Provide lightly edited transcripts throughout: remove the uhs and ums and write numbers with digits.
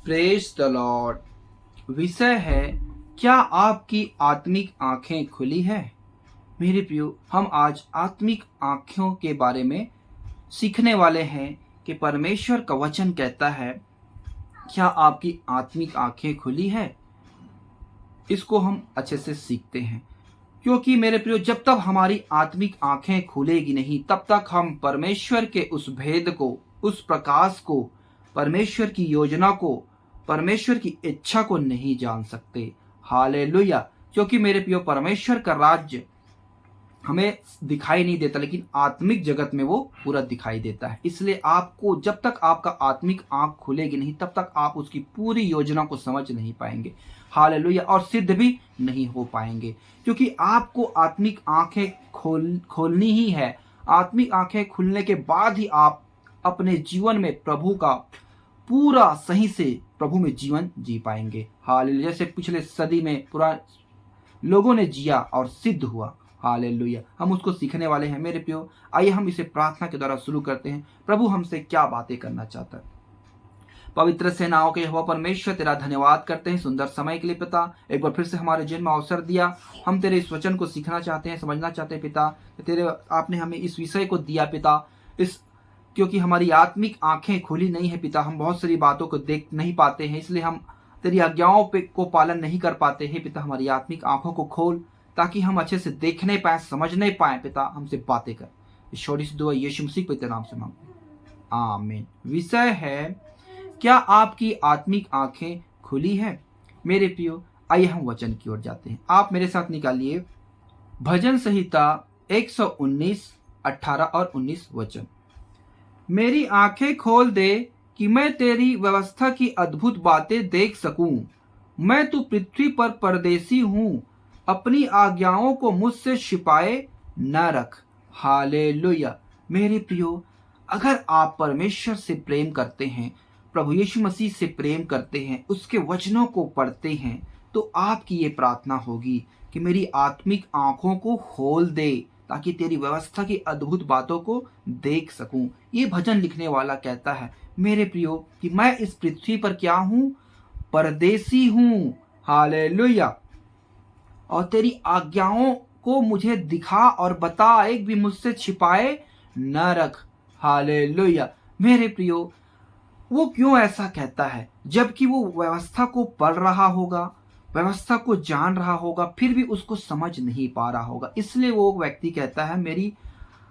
Praise the Lord. विषय है, क्या आपकी आत्मिक आंखें खुली है? मेरे प्रियो, हम आज आत्मिक आंखों के बारे में सीखने वाले हैं कि परमेश्वर का वचन कहता है, क्या आपकी आत्मिक आंखें खुली है? इसको हम अच्छे से सीखते हैं, क्योंकि मेरे प्रियो, जब तक हमारी आत्मिक आंखें खुलेगी नहीं, तब तक हम परमेश्वर के उस भेद को, उस प्रकाश को, परमेश्वर की योजना को, परमेश्वर की इच्छा को नहीं जान सकते। हालेलुया। क्योंकि मेरे प्रियो, परमेश्वर का राज्य हमें दिखाई नहीं देता, लेकिन आत्मिक जगत में वो पूरा दिखाई देता है। इसलिए आपको, जब तक आपका आत्मिक आंख खुलेगी नहीं, तब तक आप उसकी पूरी योजना को समझ नहीं पाएंगे। हालेलुया। और सिद्ध भी नहीं हो पाएंगे, क्योंकि आपको आत्मिक आंखें खोलनी ही है। आत्मिक आंखें खुलने के बाद ही आप अपने जीवन में प्रभु का पूरा सही से प्रभु में जीवन जी पाएंगे। हालेलुया। जैसे पिछले सदी में पुराने लोगों ने जिया और सिद्ध हुआ। हालेलुया। हम उसको सीखने वाले हैं मेरे प्रियो। आइए हम इसे प्रार्थना के द्वारा शुरू करते हैं। प्रभु हमसे क्या बातें करना चाहता है। पवित्र सेनाओं के यहोवा परमेश्वर, तेरा धन्यवाद करते हैं सुंदर समय के लिए पिता। एक बार फिर से हमारे जीवन में अवसर दिया। हम तेरे इस वचन को सीखना चाहते हैं, समझना चाहते हैं पिता। तेरे आपने हमें इस विषय को दिया पिता, इस क्योंकि हमारी आत्मिक आंखें खुली नहीं है पिता। हम बहुत सारी बातों को देख नहीं पाते हैं, इसलिए हम तेरी आज्ञाओं पे को पालन नहीं कर पाते हैं पिता। हमारी आत्मिक आंखों को खोल, ताकि हम अच्छे से देखने पाए, समझने पाए पिता। हमसे बातें कर। इस छोटी सी दुआ यीशु मसीह के नाम से मांगते हैं, आमीन। विषय है, क्या आपकी आत्मिक आंखें खुली है? मेरे प्रियो, आइए हम वचन की ओर जाते हैं। आप मेरे साथ निकालिए भजन संहिता 119, 18 और 19 वचन। मेरी आंखें खोल दे कि मैं तेरी व्यवस्था की अद्भुत बातें देख सकूं। मैं तो पृथ्वी पर परदेसी हूं, अपनी आज्ञाओं को मुझसे छिपाए न रख। हालेलुया। मेरे प्रियो, अगर आप परमेश्वर से प्रेम करते हैं, प्रभु यीशु मसीह से प्रेम करते हैं, उसके वचनों को पढ़ते हैं, तो आपकी ये प्रार्थना होगी कि मेरी आत्मिक आंखों को खोल दे, ताकि तेरी व्यवस्था की अद्भुत बातों को देख सकूं। ये भजन लिखने वाला कहता है मेरे प्रियो कि मैं इस पृथ्वी पर क्या हूं? परदेसी हूं। हालेलुया। और तेरी आज्ञाओं को मुझे दिखा और बता, एक भी मुझसे छिपाए न रख। हालेलुया। मेरे प्रियो, वो क्यों ऐसा कहता है? जबकि वो व्यवस्था को पढ़ रहा होगा, व्यवस्था को जान रहा होगा, फिर भी उसको समझ नहीं पा रहा होगा। इसलिए वो व्यक्ति कहता है, मेरी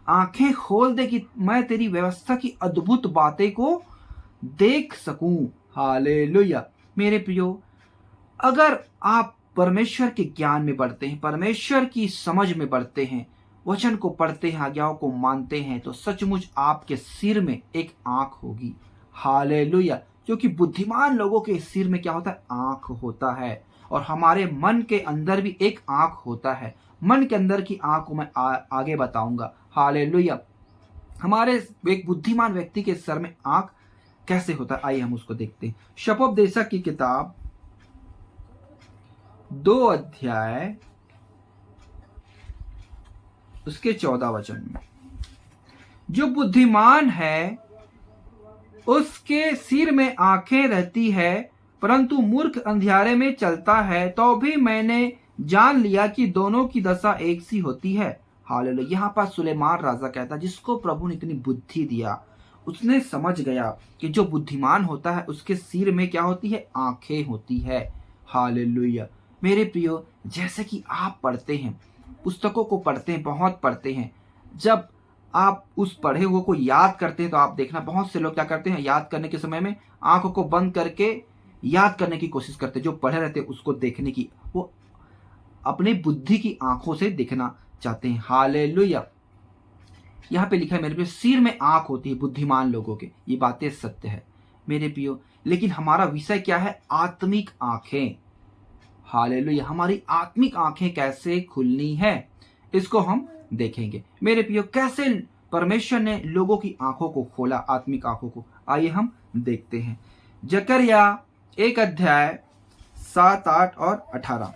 आंखें खोल दे कि मैं तेरी व्यवस्था की अद्भुत बातें को देख सकूं। हालेलुया। मेरे प्रियो, अगर आप परमेश्वर के ज्ञान में बढ़ते हैं, परमेश्वर की समझ में बढ़ते हैं, वचन को पढ़ते हैं, आज्ञाओं को मानते हैं, तो सचमुच आपके सिर में एक आंख होगी। हालेलुया। क्योंकि बुद्धिमान लोगों के सिर में क्या होता है? आंख होता है। और हमारे मन के अंदर भी एक आंख होता है। मन के अंदर की आंख को मैं आगे बताऊंगा। हालेलुया। हमारे एक बुद्धिमान व्यक्ति के सर में आंख कैसे होता है, आइए हम उसको देखते हैं। शपोपदेशक की किताब 2 अध्याय उसके 14 वचन में, जो बुद्धिमान है उसके सिर में आंखें रहती है, परंतु मूर्ख अंधियारे में चलता है, तो भी मैंने जान लिया कि दोनों की दशा एक सी होती है। हालेलुया। यहाँ पर सुलेमान राजा कहता, जिसको प्रभु ने इतनी बुद्धि दिया, उसने समझ गया कि जो बुद्धिमान होता है उसके सिर में क्या होती है? आंखें होती है। हालेलुया। मेरे प्रियो, जैसे कि आप पढ़ते हैं, पुस्तकों को पढ़ते हैं, बहुत पढ़ते हैं, जब आप उस पढ़े हुए को याद करते हैं, तो आप देखना बहुत से लोग क्या करते हैं, याद करने के समय में आंखों को बंद करके याद करने की कोशिश करते हैं। जो पढ़े रहते हैं उसको देखने की, वो अपनी बुद्धि की आंखों से देखना चाहते हैं। हालेलुया। यहाँ पे लिखा है मेरे प्रियो, सिर में आंख होती है बुद्धिमान लोगों के। ये बातें सत्य है मेरे प्रियो, लेकिन हमारा विषय क्या है? आत्मिक आंखें। हालेलुया। हमारी आत्मिक आंखें कैसे खुलनी है, इसको हम देखेंगे मेरे प्रियो। कैसे परमेश्वर ने लोगों की आंखों को खोला, आत्मिक आंखों को, आइए हम देखते हैं। जकरिया 1 अध्याय 7, 8 और 18।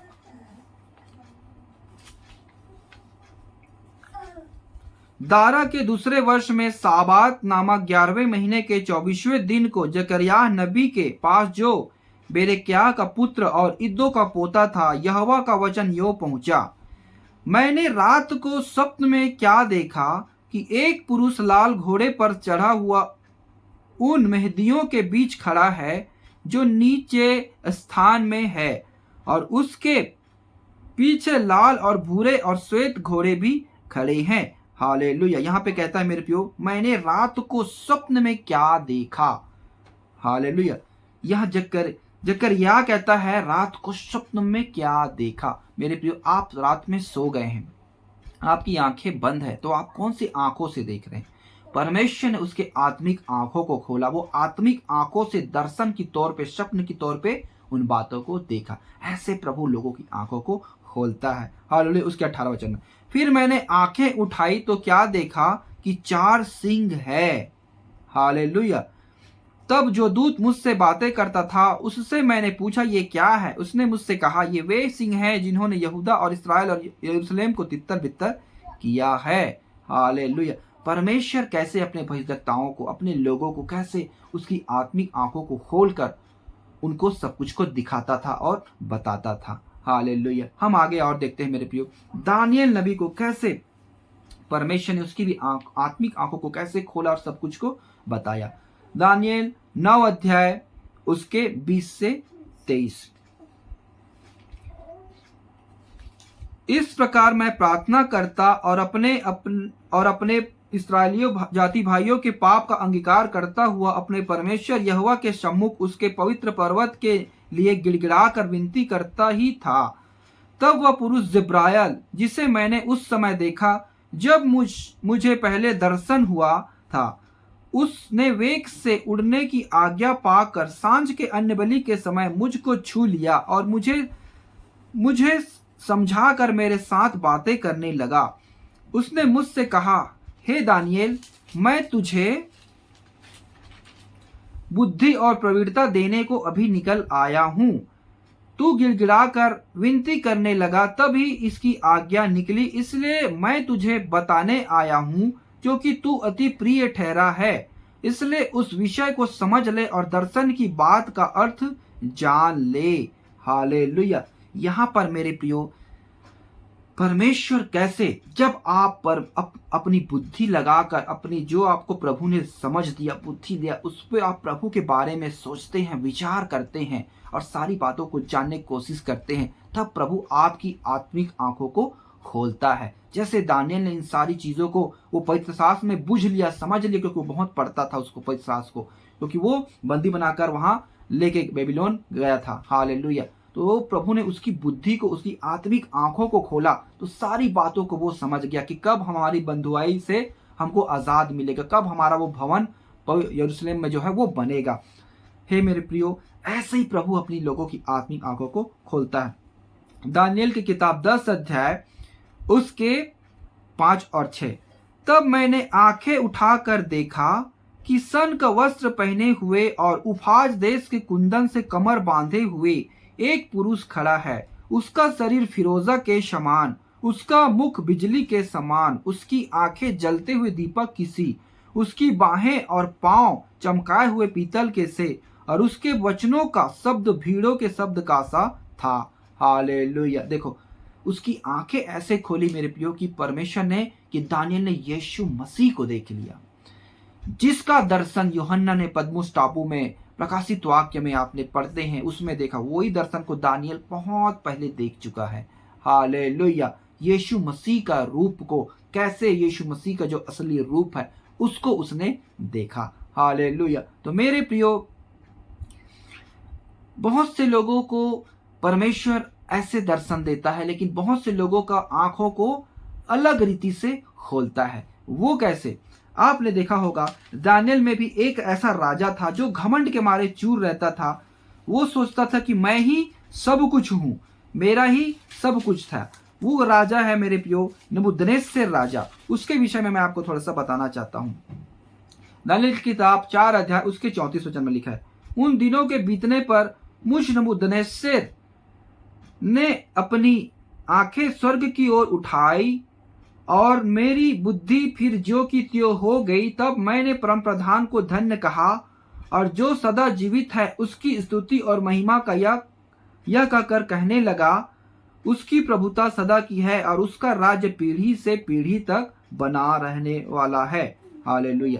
दारा के दूसरे वर्ष में साबात नामक 11वें महीने के 24वें दिन को जकरिया नबी के पास, जो बेरेक्याह का पुत्र और इद्दो का पोता था, यहोवा का वचन यो पहुंचा। मैंने रात को स्वप्न में क्या देखा कि एक पुरुष लाल घोड़े पर चढ़ा हुआ उन मेहदियों के बीच खड़ा है जो नीचे स्थान में है, और उसके पीछे लाल और भूरे और श्वेत घोड़े भी खड़े हैं। हालेलुया। यहाँ पे कहता है मेरे प्रियो, मैंने रात को स्वप्न में क्या देखा। हालेलुया। यह जकरिया कहता है रात को स्वप्न में क्या देखा। मेरे प्रियो, आप रात में सो गए हैं, आपकी आंखें बंद है, तो आप कौन सी आंखों से देख रहे हैं? परमेश्वर ने उसके आत्मिक आंखों को खोला। वो आत्मिक आंखों से दर्शन की तौर पे, स्वप्न की तौर पे उन बातों को देखा। ऐसे प्रभु लोगों की आंखों को खोलता है। हालेलुया। उसके 18 वचन में, फिर मैंने आंखें उठाई तो क्या देखा कि 4 सींग है। हालेलुया। तब जो दूत मुझसे बातें करता था उससे मैंने पूछा ये क्या है। उसने मुझसे कहा ये वे सिंह हैं जिन्होंने यहूदा और इस्राएल और यरूशलेम को तितर बितर किया है। हालेलुया। परमेश्वर कैसे अपने भविष्यवक्ताओं को, अपने लोगों को कैसे उसकी आत्मिक आंखों को खोलकर उनको सब कुछ को दिखाता था और बताता था। हालेलुया। हम आगे और देखते हैं मेरे प्रियो, दानियेल नबी को कैसे परमेश्वर ने उसकी भी आत्मिक आंखों को कैसे खोला और सब कुछ को बताया। दानियेल 9 अध्याय उसके 20 से 23। इस प्रकार मैं प्रार्थना करता और अपने इस्राएलियों जाति भाइयों के पाप का अंगीकार करता हुआ अपने परमेश्वर यहोवा के सम्मुख उसके पवित्र पर्वत के लिए गिड़गिड़ा कर विनती करता ही था। तब वह पुरुष जिब्राइल, जिसे मैंने उस समय देखा जब मुझे पहले दर्शन हुआ था, उसने वेग से उड़ने की आज्ञा पाकर सांझ के अन्नबलि के समय मुझको छू लिया और मुझे समझाकर मेरे साथ बातें करने लगा। उसने मुझसे कहा, हे दानियेल, मैं तुझे बुद्धि और प्रवीणता देने को अभी निकल आया हूं। तू गिड़गिड़ाकर विनती करने लगा, तभी इसकी आज्ञा निकली, इसलिए मैं तुझे बताने आया हूं, क्योंकि तू अति प्रिय ठहरा है। इसलिए उस विषय को समझ ले और दर्शन की बात का अर्थ जान ले। हालेलुया। यहाँ पर मेरे प्रियो, परमेश्वर कैसे, जब आप पर अपनी बुद्धि लगाकर, अपनी जो आपको प्रभु ने समझ दिया, बुद्धि दिया, उस पर आप प्रभु के बारे में सोचते हैं, विचार करते हैं और सारी बातों को जानने की कोशिश करते हैं, तब प्रभु आपकी आत्मिक आंखों को खोलता है। जैसे दानियेल ने इन सारी चीजों को वो पवित्र शास्त्र में बुझ लिया, समझ लिया, क्योंकि वो बहुत पढ़ता था उसको, पवित्र शास्त्र को, क्योंकि वो बंदी बनाकर वहां लेके बेबीलोन गया था। हालेलुया। तो प्रभु ने उसकी बुद्धि को, उसकी आत्मिक आंखों को खोला, तो सारी बातों को वो समझ गया कि कब हमारी बंधुआई से हमको आजाद मिलेगा, कब हमारा वो भवन यरूशलेम में जो है वो बनेगा। हे मेरे प्रियो, ऐसे ही प्रभु अपनी लोगों की आत्मिक आंखों को खोलता है। दानियेल की किताब 10 अध्याय उसके 5 और 6। तब मैंने आंखें उठाकर देखा कि सन का वस्त्र पहने हुए और उफाज देश के कुंदन से कमर बांधे हुए एक पुरुष खड़ा है। उसका शरीर फिरोजा के समान, उसका मुख बिजली के समान, उसकी आंखें जलते हुए दीपक की सी, उसकी बाहें और पांव चमकाए हुए पीतल के से, और उसके वचनों का शब्द भीड़ों के शब्द का सा था। हालेलुया। देखो, उसकी आंखें ऐसे खोली मेरे प्रियो कि परमेश्वर ने, कि दानियेल ने यीशु मसीह को देख लिया, जिसका दर्शन यूहन्ना ने पद्मुस टापू में प्रकाशित वाक्य में आपने पढ़ते हैं, उसमें देखा। वही दर्शन को दानियेल बहुत पहले देख चुका है। हालेलुया। यीशु मसीह का रूप को, कैसे यीशु मसीह का जो असली रूप है उसको उसने देखा। हालेलुया। तो मेरे प्रियो, बहुत से लोगों को परमेश्वर ऐसे दर्शन देता है, लेकिन बहुत से लोगों का आंखों को अलग रीति से खोलता है। वो कैसे? आपने देखा होगा, दानियेल में भी एक ऐसा राजा था जो घमंड के मारे चूर रहता था। वो सोचता था कि मैं ही सब कुछ हूं, मेरा ही सब कुछ था। वो राजा है मेरे प्रियो, नबूकदनेस्सर राजा। उसके विषय में मैं आपको थोड़ा सा बताना चाहता हूं। दानियेल की किताब 4 अध्याय उसके 34 वचन में लिखा है, उन दिनों के बीतने पर मुझ नबूकदनेस्सर ने अपनी आंखें स्वर्ग की ओर उठाई और मेरी बुद्धि फिर ज्यों की त्यों हो गई। तब मैंने परम प्रधान को धन्य कहा और जो सदा जीवित है उसकी स्तुति और महिमा का यह कहकर कहने लगा, उसकी प्रभुता सदा की है और उसका राज्य पीढ़ी से पीढ़ी तक बना रहने वाला है। हालेलुया।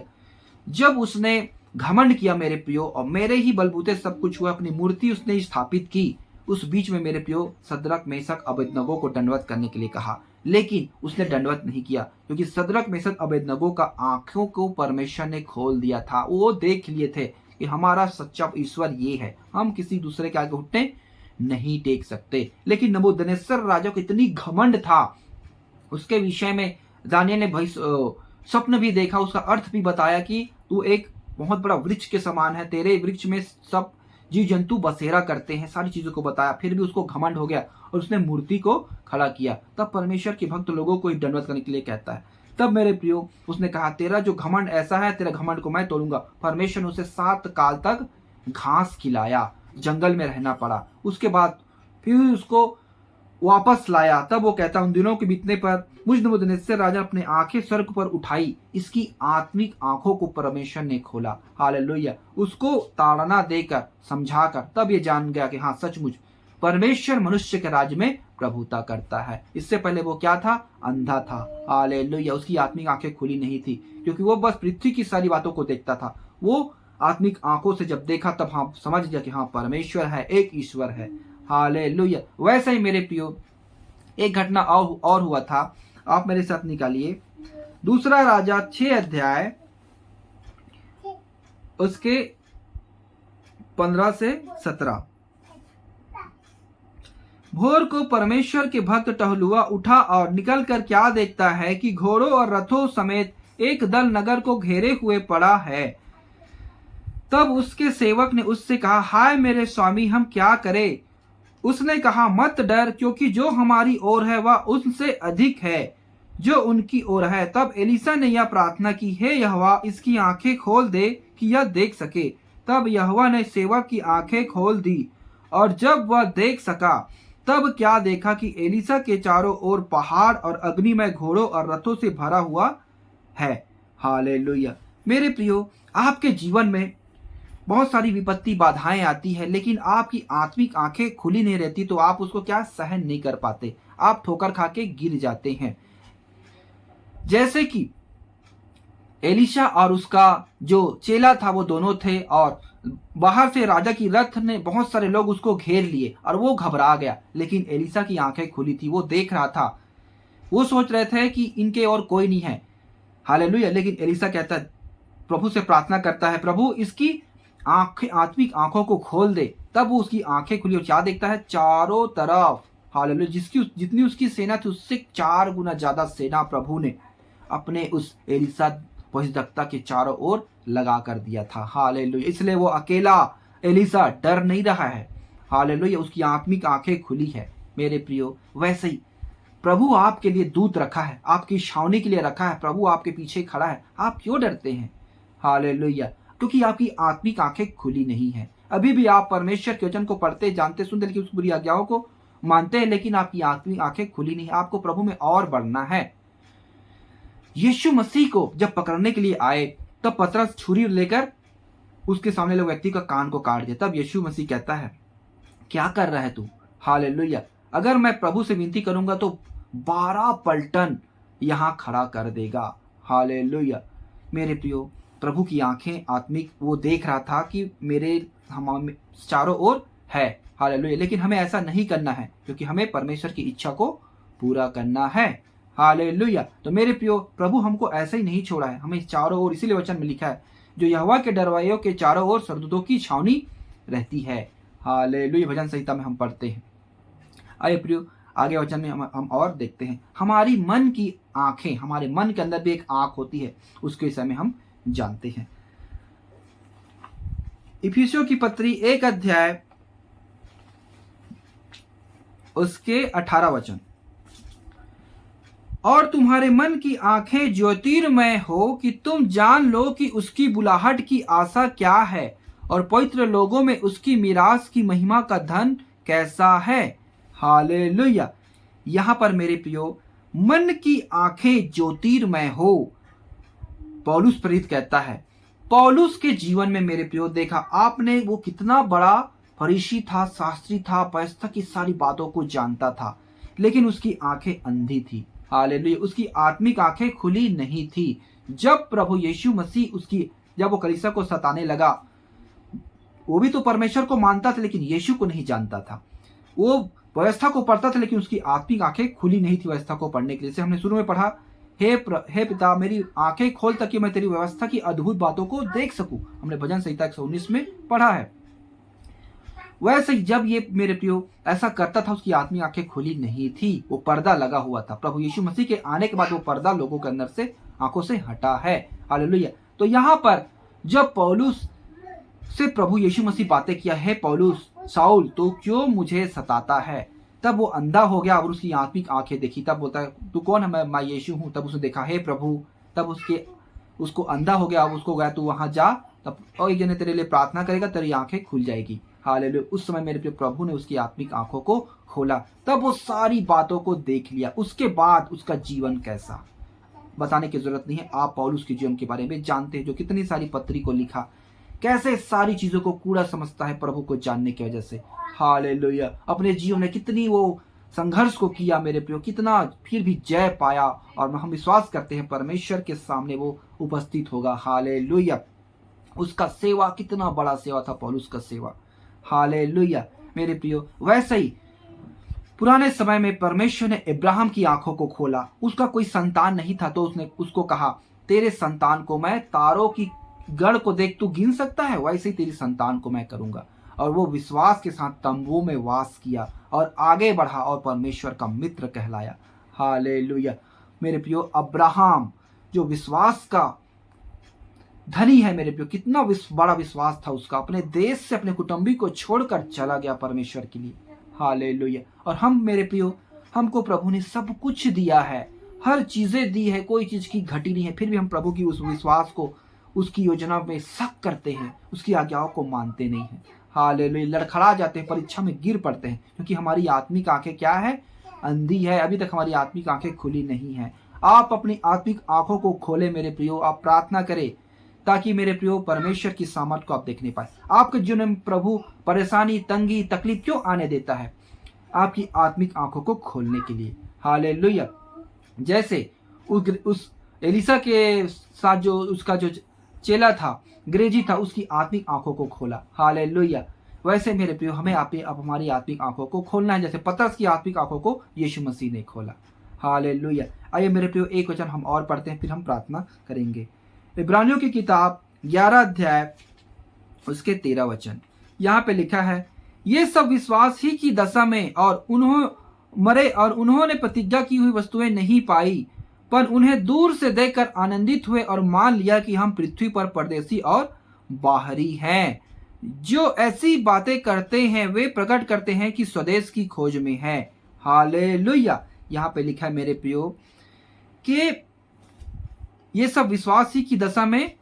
जब उसने घमंड किया मेरे प्रियो, और मेरे ही बलबूते सब कुछ हुआ, अपनी मूर्ति उसने स्थापित की, उस बीच में मेरे प्रियो सद्रक मेशक अबेदनगो को दंडवत करने के लिए कहा, लेकिन उसने दंडवत नहीं किया, क्योंकि सद्रक मेशक अबेदनगो का आंखों को परमेश्वर ने खोल दिया था। वो देख लिए थे कि हमारा सच्चा ईश्वर ये है, हम किसी दूसरे के आगे घुटने नहीं टेक सकते। लेकिन नबूकदनेस्सर राजा को इतनी घमंड था, उसके विषय में दानियेल ने स्वप्न भी देखा, उसका अर्थ भी बताया कि तू एक बहुत बड़ा वृक्ष के समान है, तेरे वृक्ष में सब जीव जंतु बसेरा करते हैं, सारी चीजों को बताया। फिर भी उसको घमंड हो गया और उसने मूर्ति को खड़ा किया। तब परमेश्वर के भक्त लोगों को दंडवत करने के लिए कहता है। तब मेरे प्रियो उसने कहा, तेरा जो घमंड ऐसा है, तेरा घमंड को मैं तोड़ूंगा। परमेश्वर ने उसे 7 काल तक घास खिलाया, जंगल में रहना पड़ा। उसके बाद फिर उसको वापस लाया। तब वो कहता, उन दिनों के बीतने पर मुझ नबूकदनेस्सर राजा अपने आंखें स्वर्ग पर उठाई, इसकी आत्मिक आंखों को परमेश्वर ने खोला। हालेलुया। उसको ताड़ना देकर, समझाकर, तब ये जान गया कि हाँ, सचमुच परमेश्वर मनुष्य के राज्य में प्रभुता करता है। इससे पहले वो क्या था? अंधा था। हालेलुया। उसकी आत्मिक आंखें खुली नहीं थी, क्योंकि वो बस पृथ्वी की सारी बातों को देखता था। वो आत्मिक आंखों से जब देखा, तब हाँ समझ गया कि हाँ, परमेश्वर है, एक ईश्वर है। हालेलुया। वैसे ही मेरे प्रियो एक घटना और हुआ था, आप मेरे साथ निकालिए दूसरा राजा 6 अध्याय उसके 15 से 17। भोर को परमेश्वर के भक्त टहलुआ उठा और निकलकर क्या देखता है कि घोड़ों और रथों समेत एक दल नगर को घेरे हुए पड़ा है। तब उसके सेवक ने उससे कहा, हाय मेरे स्वामी, हम क्या करें? उसने कहा, मत डर, क्योंकि जो हमारी ओर है वह उनसे अधिक है जो उनकी ओर है। तब एलीशा ने यह प्रार्थना की, हे यहोवा, इसकी आंखें खोल दे कि यह देख सके। तब यहोवा ने सेवक की आंखें खोल दी, और जब वह देख सका, तब क्या देखा कि एलीशा के चारों ओर पहाड़ और अग्निमय घोड़ों और रथों से भरा हुआ है। हालेलुया। मेरे प्रियो, आपके जीवन में बहुत सारी विपत्ति बाधाएं आती है, लेकिन आपकी आत्मिक आंखें खुली नहीं रहती, तो आप उसको क्या सहन नहीं कर पाते, आप ठोकर खा के गिर जाते हैं। जैसे कि एलीशा और उसका जो चेला था, वो दोनों थे, और बाहर से राजा की रथ ने बहुत सारे लोग उसको घेर लिए और वो घबरा गया। लेकिन एलीशा की आंखें खुली थी, वो देख रहा था। वो सोच रहे थे कि इनके और कोई नहीं है। हालेलुया। लेकिन एलीशा कहता है, प्रभु से प्रार्थना करता है, प्रभु इसकी आंखें, आत्मिक आंखों को खोल दे। तब वो उसकी आंखें खुली और क्या देखता है? चारों तरफ, हालेलुया, जितनी उसकी सेना थी उससे 4 गुना ज्यादा सेना प्रभु ने अपने उस एलीशा भविष्यद्वक्ता के चारों ओर लगा कर दिया था। हालेलुया। इसलिए वो अकेला एलीशा डर नहीं रहा है। हालेलुया। उसकी आत्मिक आंखें खुली है। मेरे प्रियो, वैसे ही प्रभु आपके लिए दूत रखा है, आपकी छावनी के लिए रखा है, प्रभु आपके पीछे खड़ा है। आप क्यों डरते हैं? हालेलुया। क्योंकि आपकी आत्मिक आंखें खुली नहीं है। अभी भी आप परमेश्वर के वचन को पढ़ते, जानते, सुनते, लेकिन उस बुरी आज्ञाओं को मानते हैं, लेकिन आपकी आत्मिक आंखें खुली नहीं है। आपको प्रभु में और बढ़ना है। यीशु मसीह को जब पकड़ने के लिए आए, तब पतरस छुरी लेकर उसके सामने लोग व्यक्ति का कान को काट दिया। तब यीशु मसीह कहता है, क्या कर रहा है तू? हालेलुया। अगर मैं प्रभु से विनती करूंगा तो 12 पलटन यहां खड़ा कर देगा। हालेलुया। मेरे प्रियो, प्रभु की आंखें आत्मिक, वो देख रहा था कि मेरे हम चारों ओर है। हालेलुया। लेकिन हमें ऐसा नहीं करना है, क्योंकि हमें परमेश्वर की इच्छा को पूरा करना है। हालेलुया। तो मेरे प्रियो, प्रभु हमको ऐसे ही नहीं छोड़ा है, हमें चारों ओर, इसीलिए वचन में लिखा है, जो यहोवा के डरवाइयों के चारों ओर स्वर्गदूतों की छावनी रहती है। हालेलुया। भजन संहिता में हम पढ़ते हैं। आइए प्रियो, आगे वचन में हम और देखते हैं। हमारी मन की आंखें, हमारे मन के अंदर भी एक आंख होती है, उसके विषय में हम जानते हैं। इफिसियों की पत्री 1 अध्याय उसके 18 वचन, और तुम्हारे मन की आंखें ज्योतिर्मय हो कि तुम जान लो कि उसकी बुलाहट की आशा क्या है, और पवित्र लोगों में उसकी मिरास की महिमा का धन कैसा है। हालेलुया। यहाँ पर मेरे प्रियो, मन की आंखें ज्योतिर्मय हो। पौलुस प्रेरित कहता है। पौलुस के जीवन में मेरे प्रियो देखा आपने, वो कितना बड़ा फरीसी था, शास्त्री था, व्यवस्था की सारी बातों को जानता था, लेकिन उसकी आंखें अंधी थी। हालेलुया, उसकी आत्मिक आंखें खुली नहीं थी। जब प्रभु यीशु मसीह जब वो कलीसिया को सताने लगा, वो भी तो परमेश्वर को मानता था लेकिन यीशु को नहीं जानता था। वो व्यवस्था को पढ़ता था लेकिन उसकी आत्मिक आंखें खुली नहीं थी व्यवस्था को पढ़ने के लिए। जैसे हमने शुरू में पढ़ा, हे पिता मेरी आंखें खोल ताकि मैं तेरी व्यवस्था की अद्भुत बातों को देख सकूं। हमने भजन संहिता 119 में पढ़ा है। वैसे ही जब ये मेरे प्रियो ऐसा करता था, उसकी आत्मिक आंखें खुली नहीं थी, वो पर्दा लगा हुआ था। प्रभु यीशु मसीह के आने के बाद वो पर्दा लोगों के अंदर से, आंखों से हटा है। हालेलुया। तो यहाँ पर जब पौलुस से प्रभु यीशु मसीह बातें किया, है पौलुस शाऊल तो क्यों मुझे सताता है, तब वो अंधा हो गया और उसकी आत्मिक आंखें देखी। तब बोलता है तू कौन है, मैं यीशु हूं। तब उसने देखा, हे प्रभु। तब उसको अंधा हो गया। अब उसको गया तू वहां जा, तब और एक जने तेरे लिए प्रार्थना करेगा, तेरी आंखें खुल जाएगी। हालेलुया। उस समय मेरे प्रिय प्रभु ने उसकी आत्मिक आंखों को खोला, तब वो सारी बातों को देख लिया। उसके बाद उसका जीवन कैसा, बताने की जरूरत नहीं है। आप पौलुस के जीवन के बारे में जानते हैं, जो कितनी सारी पत्री को लिखा, कैसे सारी चीजों को कूड़ा समझता है प्रभु को जानने की वजह से। हालेलुया। अपने जीवन में कितनी वो संघर्ष को किया मेरे प्रियो, कितना फिर भी जय पाया, और हम विश्वास करते हैं परमेश्वर के सामने वो उपस्थित होगा। हालेलुया। उसका सेवा कितना बड़ा सेवा था, पौलुस का सेवा। हालेलुया मेरे प्रियो। वैसे ही पुराने समय में परमेश्वर ने अब्राहम की आंखों को खोला। उसका कोई संतान नहीं था, तो उसने उसको कहा, तेरे संतान को मैं तारों की गढ़ को देख, तू गिन सकता है, वैसे ही तेरी संतान को मैं करूंगा। और वो विश्वास के साथ तंबुओं में वास किया और आगे बढ़ा और परमेश्वर का मित्र कहलाया। हालेलुया मेरे प्रियो। अब्राहम जो विश्वास का धनी है मेरे प्रियो, कितना बड़ा विश्वास था उसका, अपने देश से अपने कुटुंबी को छोड़कर चला गया परमेश्वर के लिए। हालेलुया। और हम मेरे प्रियो, हमको प्रभु ने सब कुछ दिया है, हर चीजें दी है, कोई चीज की घटी नहीं है, फिर भी हम प्रभु की उस विश्वास को, उसकी योजना में शक करते हैं, उसकी आज्ञाओं को मानते नहीं हैं। हालेलुया। लड़खड़ा जाते हैं, परीक्षा में गिर पड़ते हैं, क्योंकि हमारी आत्मिक आंखें क्या है, अंधी है। अभी तक हमारी आत्मिक आंखें खुली नहीं है। आप अपनी आत्मिक आंखों को खोले मेरे प्रियो। आप प्रार्थना करें ताकि मेरे प्रियो परमेश्वर की सामर्थ को आप देखने पाए। आपके जीवन में प्रभु परेशानी, तंगी, तकलीफ क्यों आने देता है? आपकी आत्मिक आंखों को खोलने के लिए। हालेलुया। जैसे उस एलिसा के साथ जो उसका जो चेला था, अंग्रेजी था, उसकी आत्मिक आंखों को खोला। हालेलुया। वैसे मेरे प्रियो हमें आप हमारी आत्मिक आंखों को खोलना है, जैसे पतरस की आत्मिक आंखों को यीशु मसीह ने खोला। हालेलुया। आइए मेरे प्रियो एक वचन हम और पढ़ते हैं, फिर हम प्रार्थना करेंगे। इब्रानियों की किताब 11 अध्याय उसके 13 वचन, यहाँ पे लिखा है, ये सब विश्वास ही की दशा में और मरे, और उन्होंने प्रतिज्ञा की हुई वस्तुएं नहीं पाई, पर उन्हें दूर से देखकर आनंदित हुए और मान लिया कि हम पृथ्वी पर परदेशी और बाहरी हैं। जो ऐसी बातें करते हैं वे प्रकट करते हैं कि स्वदेश की खोज में है। हालेलुया। यहाँ पे लिखा है मेरे प्रियो कि ये सब विश्वास ही की दशा में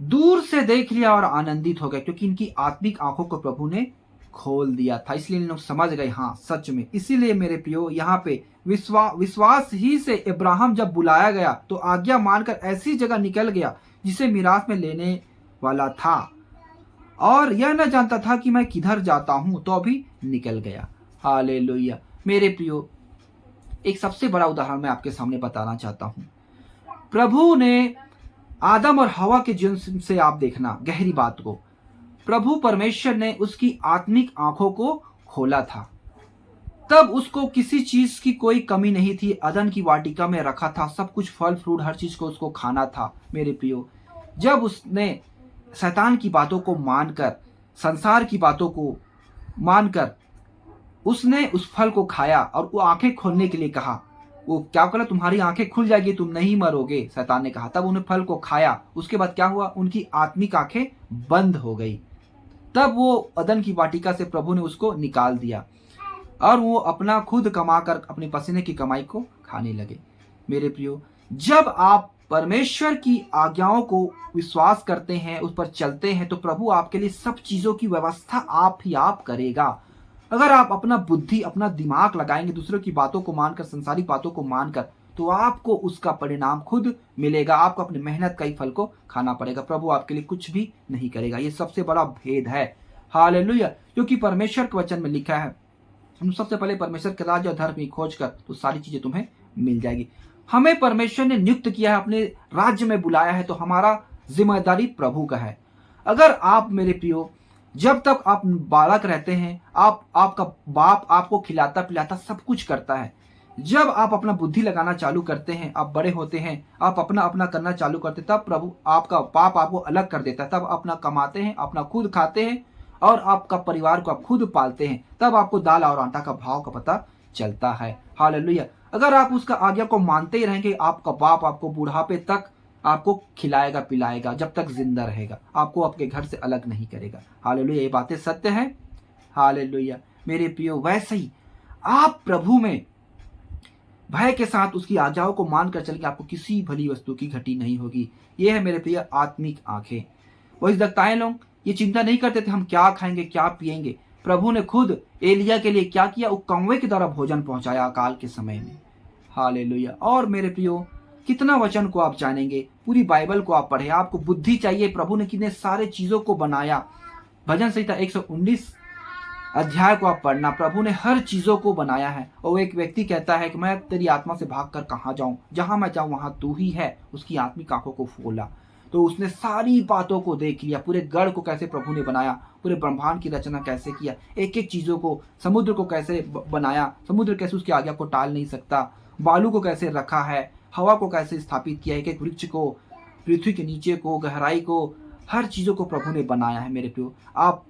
दूर से देख लिया और आनंदित हो गए, क्योंकि इनकी आत्मिक आंखों को प्रभु ने खोल दिया था, इसलिए इन लोग समझ गए, हाँ सच में। इसीलिए मेरे प्रियो यहाँ पे विश्वास ही से अब्राहम जब बुलाया गया तो आज्ञा मानकर ऐसी जगह निकल गया जिसे मिरास में लेने वाला था, और यह न जानता था कि मैं किधर जाता हूं, तो अभी निकल गया। हालेलुया मेरे प्रियो। एक सबसे बड़ा उदाहरण मैं आपके सामने बताना चाहता हूं। प्रभु ने आदम और हवा के जीवन से आप देखना गहरी बात को, प्रभु परमेश्वर ने उसकी आत्मिक आंखों को खोला था। तब उसको किसी चीज की कोई कमी नहीं थी, अदन की वाटिका में रखा था, सब कुछ फल फ्रूट हर चीज को उसको खाना था। मेरे प्रियो, जब उसने शैतान की बातों को मानकर, संसार की बातों को मानकर उसने उस फल को खाया और वो आंखें खोलने के लिए कहा, वो क्या बोला, तुम्हारी आंखें खुल जाएगी, तुम नहीं मरोगे, शैतान ने कहा। तब उन्हें फल को खाया, उसके बाद क्या हुआ, उनकी आत्मिक आंखें बंद हो गई। तब वो अदन की वाटिका से प्रभु ने उसको निकाल दिया और वो अपना खुद कमाकर अपने पसीने की कमाई को खाने लगे। मेरे प्रियो, जब आप परमेश्वर की आज्ञाओं को विश्वास करते हैं, उस पर चलते हैं, तो प्रभु आपके लिए सब चीजों की व्यवस्था आप ही आप करेगा। अगर आप अपना बुद्धि, अपना दिमाग लगाएंगे दूसरों की बातों को मानकर, संसारिक बातों को मानकर, तो आपको उसका परिणाम खुद मिलेगा। आपको अपनी मेहनत का ही फल को खाना पड़ेगा। प्रभु आपके लिए कुछ भी नहीं करेगा। ये सबसे बड़ा भेद है। हालेलुया। क्योंकि परमेश्वर के वचन में लिखा है, हम सबसे पहले परमेश्वर के राज्य और धर्म की खोज कर, तो सारी चीजें तुम्हें मिल जाएगी। हमें परमेश्वर ने नियुक्त किया है, अपने राज्य में बुलाया है, तो हमारा जिम्मेदारी प्रभु का है। अगर आप मेरे प्रियो, जब तक आप बालक रहते हैं, आपका बाप आपको खिलाता पिलाता सब कुछ करता है। जब आप अपना बुद्धि लगाना चालू करते हैं, आप बड़े होते हैं, आप अपना अपना करना चालू करते हैं, तब प्रभु आपका बाप आपको अलग कर देता है। तब अपना कमाते हैं, अपना खुद खाते हैं और आपका परिवार को आप खुद पालते हैं। तब आपको दाल और आटा का भाव का पता चलता है। हालेलुया। अगर आप उसका आज्ञा को मानते ही रहेंगे, आपका बाप आपको बुढ़ापे तक आपको खिलाएगा पिलाएगा, जब तक जिंदा रहेगा, आपको आपके घर से अलग नहीं करेगा। हालेलुया। ये बातें सत्य हैं। हालेलुया। मेरे प्रियो, वैसे ही आप प्रभु में भय के साथ उसकी आज्ञाओं को मानकर चलेंगे, आपको किसी भली वस्तु की घटी नहीं होगी। ये है मेरे प्रिय आत्मिक आंखें। वही दक्ताएं लोग ये चिंता नहीं करते थे हम क्या खाएंगे क्या पिएंगे। प्रभु ने खुद एलिया के लिए क्या किया, वो कौवे की तरह भोजन पहुंचाया अकाल के समय में। हालेलुया। और मेरे प्रियो, कितना वचन को आप जानेंगे, पूरी बाइबल को आप पढ़े, आपको बुद्धि चाहिए। प्रभु ने कितने सारे चीजों को बनाया। भजन संहिता 119 अध्याय को आप पढ़ना, प्रभु ने हर चीजों को बनाया है। और एक व्यक्ति कहता है कि मैं तेरी आत्मा से भागकर कहाँ जाऊं, जहां मैं जाऊं वहां तू ही है। उसकी आत्मिक आंखों को खोला तो उसने सारी बातों को देख लिया, पूरे गढ़ को कैसे प्रभु ने बनाया, पूरे ब्रह्मांड की रचना कैसे किया, एक एक चीजों को, समुद्र को कैसे बनाया, समुद्र कैसे उसकी आज्ञा को टाल नहीं सकता, बालू को कैसे रखा है, हवा को कैसे स्थापित किया, एक एक वृक्ष को, पृथ्वी के नीचे को, गहराई को, हर चीजों को प्रभु ने बनाया है। मेरे प्रियो, आप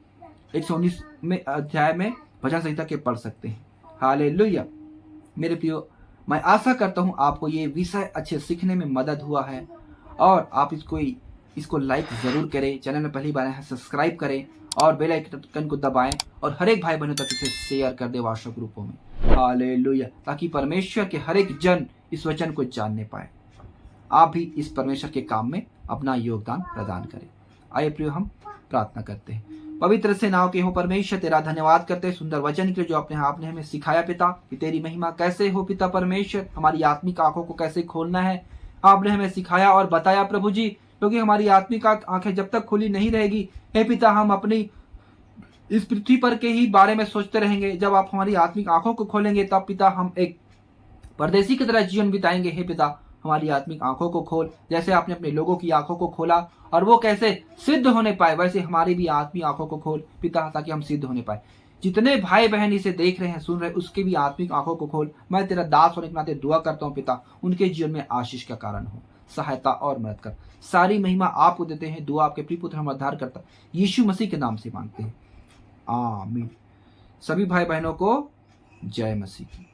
119 में अध्याय में भजन संहिता के पढ़ सकते हैं। हालेलुया। मेरे प्रियो, मैं आशा करता हूं आपको ये विषय अच्छे सीखने में मदद हुआ है और आप इसको लाइक जरूर करें। चैनल में पहली बार है सब्सक्राइब करें और बेल आइकन को दबाएं और हर एक भाई बहनों तक इसे शेयर कर दे व्हाट्सएप ग्रुपों में। हालेलुया। ताकि परमेश्वर के हर एक जन इस वचन को जानने पाए। आप भी इस परमेश्वर के काम में अपना योगदान प्रदान करें। आइए प्रियो, हम प्रार्थना करते हैं। पवित्र से नाव के हो परमेश्वर, तेरा धन्यवाद करते हैं सुंदर वचन के जो आपने हमें सिखाया पिता, कि तेरी महिमा कैसे हो पिता परमेश्वर, हमारी आत्मिक आंखों को कैसे खोलना है आपने हमें सिखाया और बताया प्रभु जी। क्योंकि हमारी आत्मिक आंखें जब तक खुली नहीं रहेगी हे पिता, हम अपनी इस पृथ्वी पर के ही बारे में सोचते रहेंगे। जब आप हमारी आत्मिक आंखों को खोलेंगे तब पिता हम एक परदेसी की तरह जीवन बिताएंगे। हे पिता, हमारी आत्मिक आंखों को खोल, जैसे आपने अपने लोगों की आंखों को खोला और वो कैसे सिद्ध होने पाए, वैसे हमारी भी आत्मिक आंखों को खोल पिता, ताकि हम सिद्ध होने पाए। जितने भाई बहन इसे देख रहे हैं, सुन रहे हैं, उसके भी आत्मिक आंखों को खोल। मैं तेरा दास होने के नाते दुआ करता हूँ पिता, उनके जीवन में आशीष का कारण हो, सहायता और मदद कर। सारी महिमा आपको देते हैं। दुआ आपके प्रिय पुत्र हम उद्धार करता यीशु मसीह के नाम से मांगते हैं, आमीन। सभी भाई बहनों को जय मसीह की।